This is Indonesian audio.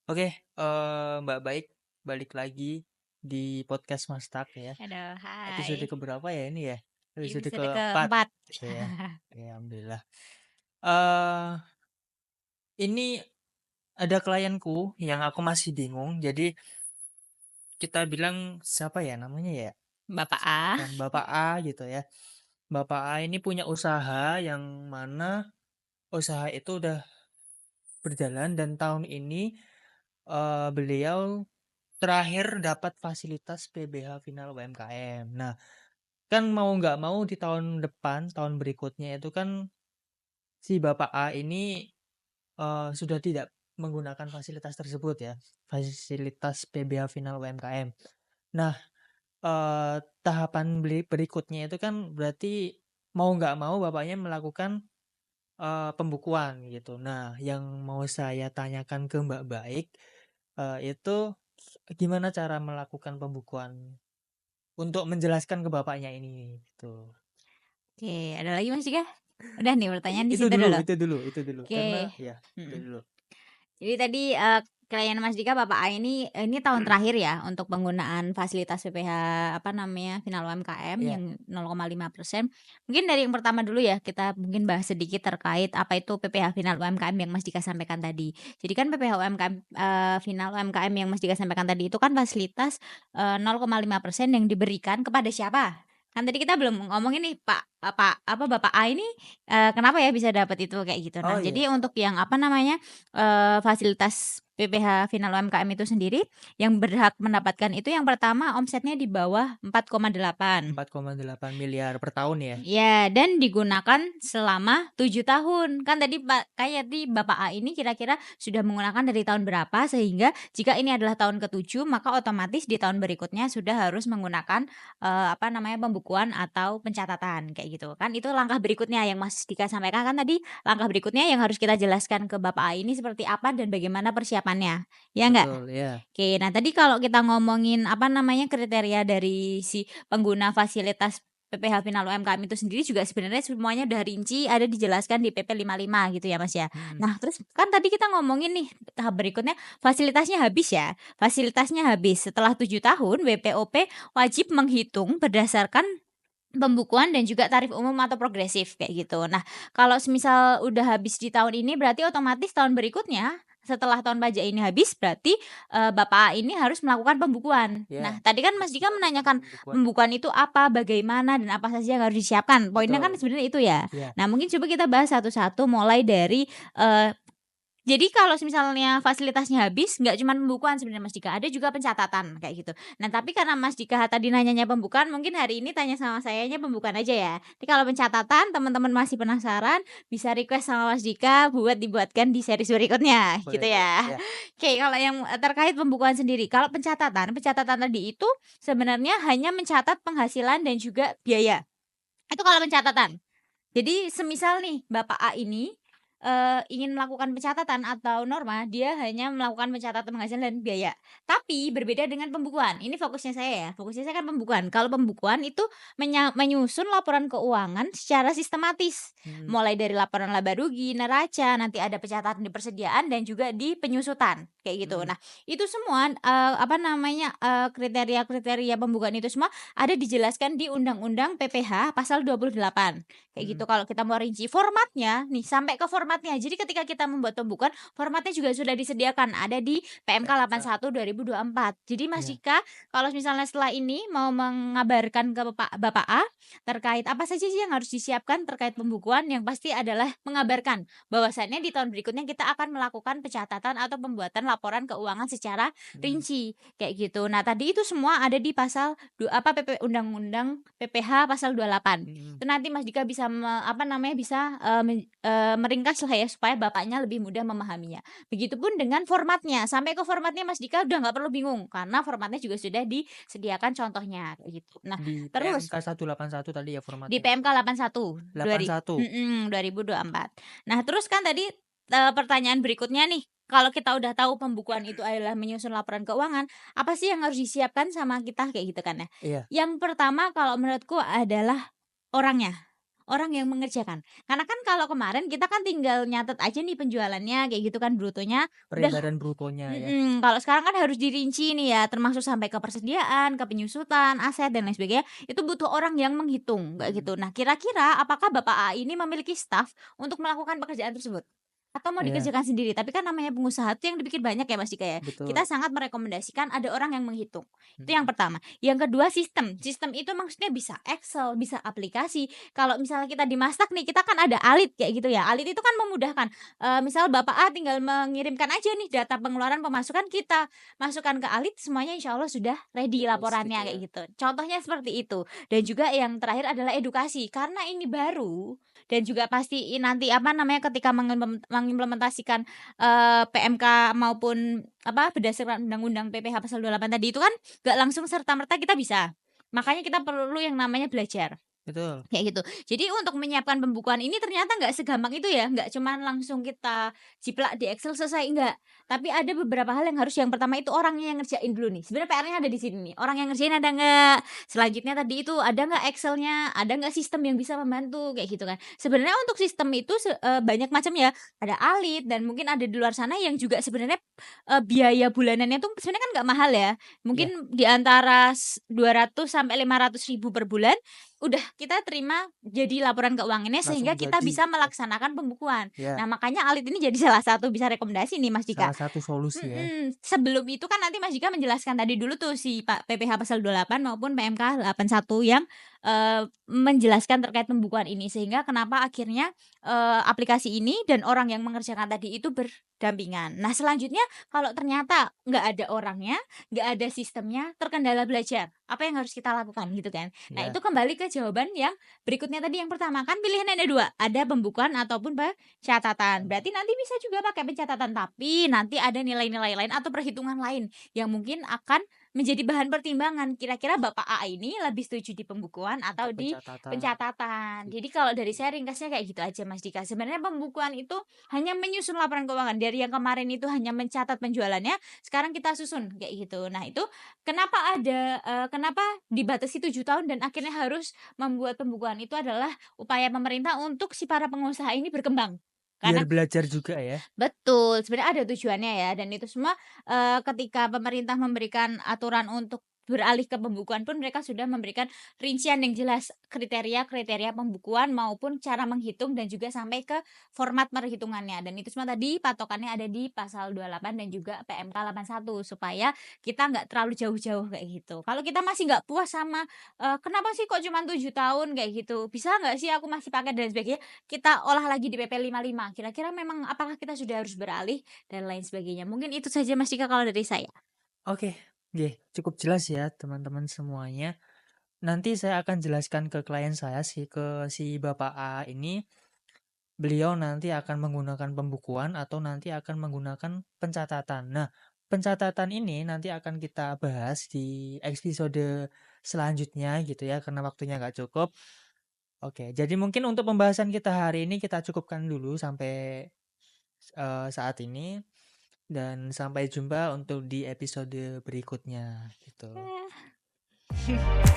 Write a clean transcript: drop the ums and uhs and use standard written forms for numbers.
Oke, Mbak Baik, balik lagi di podcast Mas Tak ya. Halo, Episode hai. keberapa ya ini ya? Episode Episode keempat keempat. ya. Oke, alhamdulillah. eh ini ada klienku yang aku masih bingung. Jadi kita bilang siapa ya namanya ya? Bapak A. Kan Bapak A gitu ya. Bapak A ini punya usaha yang mana usaha itu udah berjalan dan tahun ini beliau terakhir dapat fasilitas PBH final UMKM. Nah, kan mau nggak mau di tahun depan, tahun berikutnya itu kan si Bapak A ini sudah tidak menggunakan fasilitas tersebut ya, fasilitas PBH final UMKM. Nah, tahapan berikutnya itu kan berarti mau nggak mau bapaknya melakukan pembukuan gitu. Nah, yang mau saya tanyakan ke Mbak Baik itu gimana cara melakukan pembukuan untuk menjelaskan ke bapaknya ini gitu. Oke, ada lagi Mas Jika? Udah nih pertanyaan di Itu situ dulu dulu. itu dulu itu dulu, karena Oke. ya itu Mhm. dulu. Jadi tadi, klien Mas Dika Bapak A ini tahun terakhir ya untuk penggunaan fasilitas PPH, apa namanya, final UMKM Iya, yang 0,5%. Mungkin dari yang pertama dulu ya, kita mungkin bahas sedikit terkait apa itu PPH final UMKM yang Mas Dika sampaikan tadi. Jadi kan PPH UMKM, final UMKM yang Mas Dika sampaikan tadi itu kan fasilitas, 0,5% yang diberikan kepada siapa? Kan tadi kita belum ngomongin nih Bapak A ini, kenapa ya bisa dapat itu, kayak gitu. oh Nah, iya, jadi untuk yang, apa namanya, fasilitas PPH final UMKM itu sendiri, yang berhak mendapatkan itu yang pertama omsetnya di bawah 4,8. 4,8 miliar per tahun ya? Ya, dan digunakan selama 7 tahun. Kan tadi kayak di Bapak A ini kira-kira sudah menggunakan dari tahun berapa, sehingga jika ini adalah tahun ke-7 maka otomatis di tahun berikutnya sudah harus menggunakan, apa namanya, pembukuan atau pencatatan, kayak gitu. Kan itu langkah berikutnya yang Mas Dika sampaikan kan tadi, langkah berikutnya yang harus kita jelaskan ke Bapak A ini seperti apa dan bagaimana persiapannya, ya nggak? Betul, ya. Oke, nah tadi kalau kita ngomongin, apa namanya, kriteria dari si pengguna fasilitas PPH Final UMKM itu sendiri juga sebenarnya semuanya udah rinci ada dijelaskan di PP 55 gitu ya, Mas, ya. Mhm, Nah, terus kan tadi kita ngomongin nih tahap berikutnya fasilitasnya habis ya, fasilitasnya habis. Setelah 7 tahun BPOP wajib menghitung berdasarkan pembukuan dan juga tarif umum atau progresif kayak gitu. Nah, kalau semisal udah habis di tahun ini berarti otomatis tahun berikutnya setelah tahun pajak ini habis berarti, Bapak ini harus melakukan pembukuan. ya, Nah, tadi kan Mas harus Dika melakukan menanyakan pembukuan. pembukuan itu apa, bagaimana, dan apa saja yang harus disiapkan. Poinnya kan Betul, sebenarnya itu ya. iya, Nah, mungkin coba kita bahas satu-satu mulai dari, eee jadi kalau misalnya fasilitasnya habis, nggak cuma pembukuan sebenarnya Mas Dika, ada juga pencatatan kayak gitu. Nah, tapi karena Mas Dika tadi nanyanya pembukuan, mungkin hari ini tanya sama sayanya pembukuan aja ya. Tapi kalau pencatatan teman-teman masih penasaran, bisa request sama Mas Dika buat dibuatkan di series berikutnya, gitu boleh boleh, ya. ya. Oke, kalau yang, terkait pembukuan sendiri, kalau pencatatan, pencatatan tadi itu sebenarnya hanya mencatat penghasilan dan juga biaya. Itu kalau pencatatan. Jadi semisal nih Bapak A ini, ingin melakukan pencatatan atau norma, dia hanya melakukan pencatatan penghasilan dan biaya. Tapi berbeda dengan pembukuan, ini fokusnya saya ya, fokusnya saya kan pembukuan. Kalau pembukuan itu menyusun laporan keuangan secara sistematis, Mhm, mulai dari laporan laba rugi, neraca, nanti ada pencatatan di persediaan dan juga di penyusutan, kayak gitu. mhm, Nah, itu semua, apa namanya, kriteria-kriteria pembukuan itu semua ada dijelaskan di Undang-Undang PPH pasal 28. Kayak gitu mhm, kalau kita mau rinci formatnya nih, sampai ke formatnya. Jadi ketika kita membuat pembukuan, formatnya juga sudah disediakan, ada di PMK PMK, 81 2024. Jadi Mas iya, Dika, kalau misalnya setelah ini mau mengabarkan ke Bapak Bapak A, terkait apa saja sih yang harus disiapkan terkait pembukuan, yang pasti adalah mengabarkan bahwasannya di tahun berikutnya kita akan melakukan pencatatan atau pembuatan laporan keuangan secara mhm, rinci, kayak gitu. Nah, tadi itu semua ada di pasal Undang-Undang PPH pasal 28. mhm, Itu nanti Mas Dika bisa apa namanya, bisa, meringkas lah ya supaya Bapaknya lebih mudah memahaminya. Begitupun dengan formatnya, sampai ke formatnya Mas Dika udah nggak perlu bingung, karena formatnya juga sudah disediakan contohnya, kayak gitu. Nah, di terus PMK 181 tadi ya di formatnya? PMK 81 81? 2024. Nah, terus kan tadi, pertanyaan berikutnya nih, kalau kita udah tahu pembukuan itu adalah menyusun laporan keuangan, apa sih yang harus disiapkan sama kita, kayak gitu kan ya. Iya, Yang pertama kalau menurutku adalah orangnya. orang yang mengerjakan. Karena kan kalau kemarin kita kan tinggal nyatet aja nih penjualannya kayak gitu kan, brutonya, udah. Peredaran brutonya ya. Kalau sekarang kan harus dirinci nih ya, termasuk sampai ke persediaan, ke penyusutan, aset, dan lain sebagainya, itu butuh orang yang menghitung, kayak Mhm. gitu. Nah, kira-kira apakah Bapak A ini memiliki staf untuk melakukan pekerjaan tersebut? Atau mau Iya, dikerjakan sendiri? Tapi kan namanya pengusaha tuh yang dipikir banyak ya Mas Dika ya. Kita betul. sangat merekomendasikan ada orang yang menghitung. Itu yang Mhm. pertama. Yang kedua sistem. Sistem itu maksudnya bisa Excel, bisa aplikasi. Kalau misalnya kita dimasak nih, kita kan ada alit kayak gitu ya. Alit itu kan memudahkan. Misal Bapak A tinggal mengirimkan aja nih data pengeluaran pemasukan kita, masukkan ke alit semuanya insya Allah sudah ready Beres gitu laporannya ya. kayak gitu. Contohnya seperti itu. Dan juga yang terakhir adalah edukasi. Karena ini baru dan juga pasti nanti apa namanya ketika mengimplementasikan, PMK maupun apa berdasarkan undang-undang PPH pasal 28 tadi itu kan nggak langsung serta-merta kita bisa. Makanya kita perlu yang namanya belajar. Betul. Kayak gitu. Jadi untuk menyiapkan pembukuan ini ternyata nggak segampang itu ya, nggak cuman langsung kita jiplak di Excel selesai, enggak. Tapi ada beberapa hal yang harus yang pertama itu orangnya yang ngerjain dulu nih. Sebenarnya PR-nya ada di sini nih, orang yang ngerjain ada nggak? Selanjutnya tadi itu ada nggak Excel-nya, ada nggak sistem yang bisa membantu, kayak gitu kan. Sebenarnya untuk sistem itu banyak macam ya, ada Alit dan mungkin ada di luar sana yang juga sebenarnya, biaya bulanannya tuh sebenarnya kan nggak mahal ya. Ya, Mungkin di antara 200 sampai 500 ribu per bulan udah kita terima jadi laporan keuangannya langsung sehingga kita jadi bisa gitu ya. melaksanakan pembukuan. Ya, Nah, makanya alit ini jadi salah satu bisa rekomendasi nih Mas Dika. salah satu solusi ya. Sebelum itu kan nanti Mas Dika menjelaskan tadi dulu tuh si Pak PPH pasal 28 maupun PMK 81 yang, menjelaskan terkait pembukuan ini sehingga kenapa akhirnya, aplikasi ini dan orang yang mengerjakan tadi itu berdampingan. Nah, selanjutnya kalau ternyata nggak ada orangnya, nggak ada sistemnya, terkendala belajar, apa yang harus kita lakukan gitu kan. Nah, itu Ya, kembali ke jawaban yang berikutnya tadi yang pertama kan pilihan ada 2 ada pembukuan ataupun catatan. Berarti nanti bisa juga pakai pencatatan, tapi nanti ada nilai-nilai lain atau perhitungan lain yang mungkin akan menjadi bahan pertimbangan. Kira-kira Bapak A ini lebih setuju di pembukuan untuk atau di pencatatan pencatatan. Jadi gitu. kalau dari saya ringkasnya kayak gitu aja Mas Dika. Sebenarnya pembukuan itu hanya menyusun laporan keuangan. Dari yang kemarin itu hanya mencatat penjualannya, sekarang kita susun kayak gitu. Nah, itu kenapa dibatasi 7 tahun dan akhirnya harus membuat pembukuan itu adalah upaya pemerintah untuk si para pengusaha ini berkembang. Biar Karena belajar juga ya. betul, sebenarnya ada tujuannya ya dan itu semua, ketika pemerintah memberikan aturan untuk beralih ke pembukuan pun mereka sudah memberikan rincian yang jelas kriteria-kriteria pembukuan maupun cara menghitung dan juga sampai ke format perhitungannya dan itu semua tadi patokannya ada di pasal 28 dan juga PMK 81 supaya kita nggak terlalu jauh-jauh kayak gitu. Kalau kita masih nggak puas sama, "Kenapa sih kok cuma 7 tahun?" Kayak gitu, "Bisa nggak sih aku masih pakai?" dan sebagainya, kita olah lagi di PP 55, kira-kira memang apakah kita sudah harus beralih dan lain sebagainya. Mungkin itu saja Mas Dika kalau dari saya. Oke, nggih, cukup jelas ya teman-teman semuanya. Nanti saya akan jelaskan ke klien saya ke si Bapak A ini, beliau nanti akan menggunakan pembukuan atau nanti akan menggunakan pencatatan. Nah, pencatatan ini nanti akan kita bahas di episode selanjutnya gitu ya, karena waktunya nggak cukup. Oke, jadi mungkin untuk pembahasan kita hari ini kita cukupkan dulu sampai saat ini dan sampai jumpa untuk di episode berikutnya gitu. Ya.